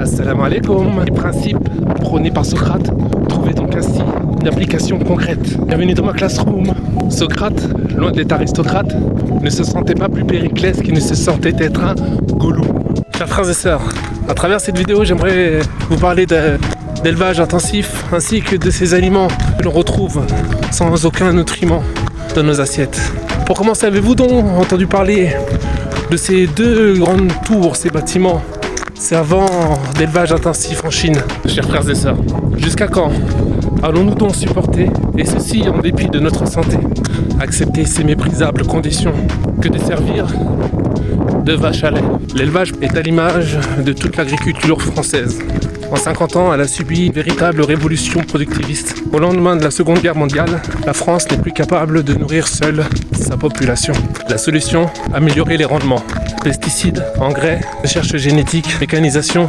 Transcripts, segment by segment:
Assalamu alaikum. Les principes prônés par Socrate, trouvez donc ainsi une application concrète. Bienvenue dans ma classroom. Socrate, loin d'être aristocrate, ne se sentait pas plus Périclès qu'il ne se sentait être un Gollum. Chers frères et sœurs, à travers cette vidéo, j'aimerais vous parler d'élevage intensif ainsi que de ces aliments que l'on retrouve sans aucun nutriment dans nos assiettes. Pour commencer, avez-vous donc entendu parler de ces deux grandes tours, ces bâtiments servant d'élevage intensif en Chine? Chers frères et sœurs, jusqu'à quand allons-nous donc supporter, et ceci en dépit de notre santé, accepter ces méprisables conditions que de servir de vache à lait? L'élevage est à l'image de toute l'agriculture française. En 50 ans, elle a subi une véritable révolution productiviste. Au lendemain de la Seconde Guerre mondiale, la France n'est plus capable de nourrir seule sa population. La solution, améliorer les rendements. Pesticides, engrais, recherche génétique, mécanisation,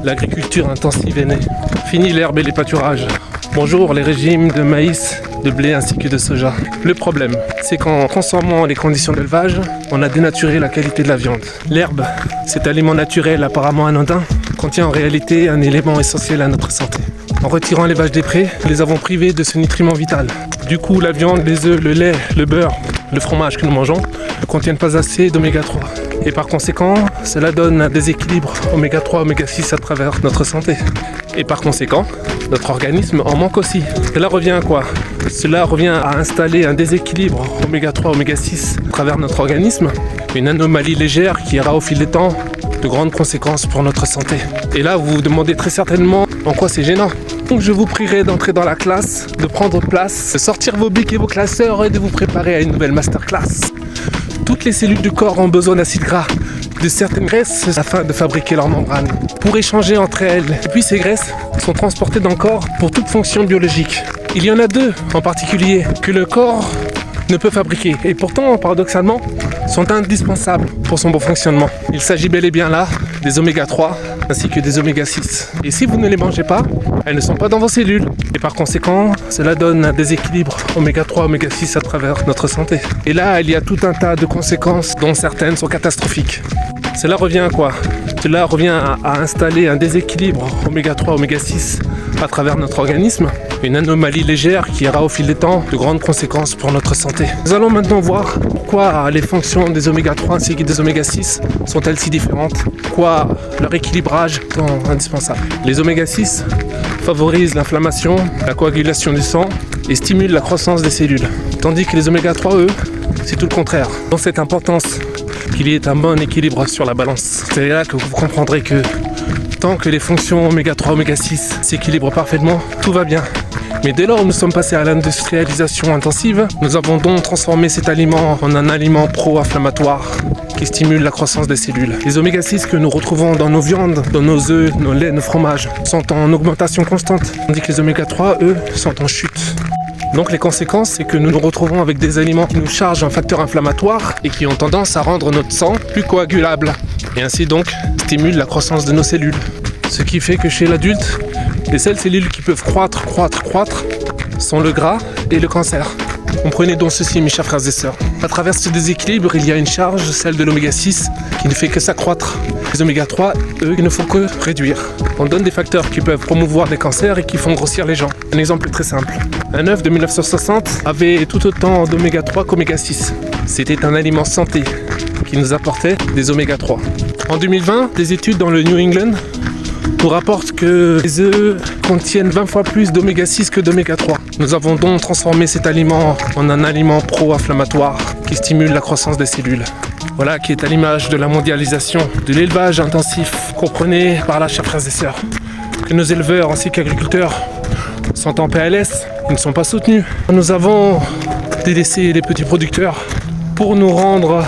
l'agriculture intensive est née. Fini l'herbe et les pâturages. Bonjour les régimes de maïs, de blé ainsi que de soja. Le problème, c'est qu'en transformant les conditions d'élevage, on a dénaturé la qualité de la viande. L'herbe, cet aliment naturel apparemment anodin, contient en réalité un élément essentiel à notre santé. En retirant l'élevage des prés, nous les avons privés de ce nutriment vital. Du coup, la viande, les œufs, le lait, le beurre, le fromage que nous mangeons ne contiennent pas assez d'oméga 3. Et par conséquent, cela donne un déséquilibre oméga 3, oméga 6 à travers notre santé. Et par conséquent, notre organisme en manque aussi. Cela revient à quoi? Cela revient à installer un déséquilibre oméga 3, oméga 6 à travers notre organisme. Une anomalie légère qui aura au fil des temps de grandes conséquences pour notre santé. Et là, vous vous demandez très certainement en quoi c'est gênant. Donc je vous prierai d'entrer dans la classe, de prendre place, de sortir vos bics et vos classeurs et de vous préparer à une nouvelle masterclass. Toutes les cellules du corps ont besoin d'acides gras, de certaines graisses afin de fabriquer leurs membranes, pour échanger entre elles. Et puis ces graisses sont transportées dans le corps pour toute fonction biologique. Il y en a deux en particulier que le corps ne peut fabriquer et pourtant, paradoxalement, sont indispensables pour son bon fonctionnement. Il s'agit bel et bien là des oméga 3 ainsi que des oméga 6. Et si vous ne les mangez pas, elles ne sont pas dans vos cellules. Et par conséquent, cela donne un déséquilibre oméga 3, oméga 6 à travers notre santé. Et là, il y a tout un tas de conséquences dont certaines sont catastrophiques. Cela revient à quoi? Cela revient à installer un déséquilibre oméga 3, oméga 6 à travers notre organisme. Une anomalie légère qui aura au fil des temps de grandes conséquences pour notre santé. Nous allons maintenant voir pourquoi les fonctions des oméga 3 ainsi que des oméga 6 sont-elles si différentes, pourquoi leur équilibrage est indispensable. Les oméga 6 favorisent l'inflammation, la coagulation du sang et stimulent la croissance des cellules, tandis que les oméga 3, eux, c'est tout le contraire. Dans cette importance qu'il y ait un bon équilibre sur la balance. C'est là que vous comprendrez que tant que les fonctions oméga 3, oméga 6 s'équilibrent parfaitement, tout va bien. Mais dès lors où nous sommes passés à l'industrialisation intensive, nous avons donc transformé cet aliment en un aliment pro-inflammatoire qui stimule la croissance des cellules. Les oméga 6 que nous retrouvons dans nos viandes, dans nos œufs, nos laits, nos fromages, sont en augmentation constante, tandis que les oméga 3, eux, sont en chute. Donc les conséquences, c'est que nous nous retrouvons avec des aliments qui nous chargent un facteur inflammatoire et qui ont tendance à rendre notre sang plus coagulable et ainsi donc stimulent la croissance de nos cellules. Ce qui fait que chez l'adulte, les seules cellules qui peuvent croître sont le gras et le cancer. Comprenez donc ceci, mes chers frères et sœurs. À travers ce déséquilibre, il y a une charge, celle de l'oméga 6, qui ne fait que s'accroître. Les oméga 3, eux, il ne faut que réduire. On donne des facteurs qui peuvent promouvoir des cancers et qui font grossir les gens. Un exemple très simple. Un œuf de 1960 avait tout autant d'oméga 3 qu'oméga 6. C'était un aliment santé qui nous apportait des oméga 3. En 2020, des études dans le New England nous rapportent que les œufs contiennent 20 fois plus d'oméga 6 que d'oméga 3. Nous avons donc transformé cet aliment en un aliment pro-inflammatoire qui stimule la croissance des cellules. Voilà qui est à l'image de la mondialisation, de l'élevage intensif. Comprenez par là, chers frères et sœurs, que nos éleveurs ainsi qu'agriculteurs sont en PLS, ils ne sont pas soutenus. Nous avons délaissé les petits producteurs pour nous rendre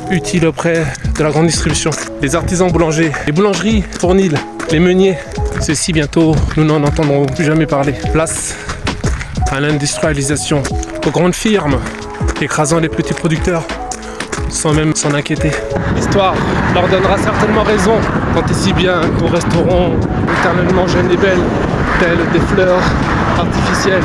utiles auprès de la grande distribution. Les artisans boulangers, les boulangeries fournilles, les meuniers, ceux-ci bientôt, nous n'en entendrons plus jamais parler. Place à l'industrialisation, aux grandes firmes, écrasant les petits producteurs, sans même s'en inquiéter. L'histoire leur donnera certainement raison, tant et si bien nous resterons éternellement jeunes et belles, telles des fleurs artificielles.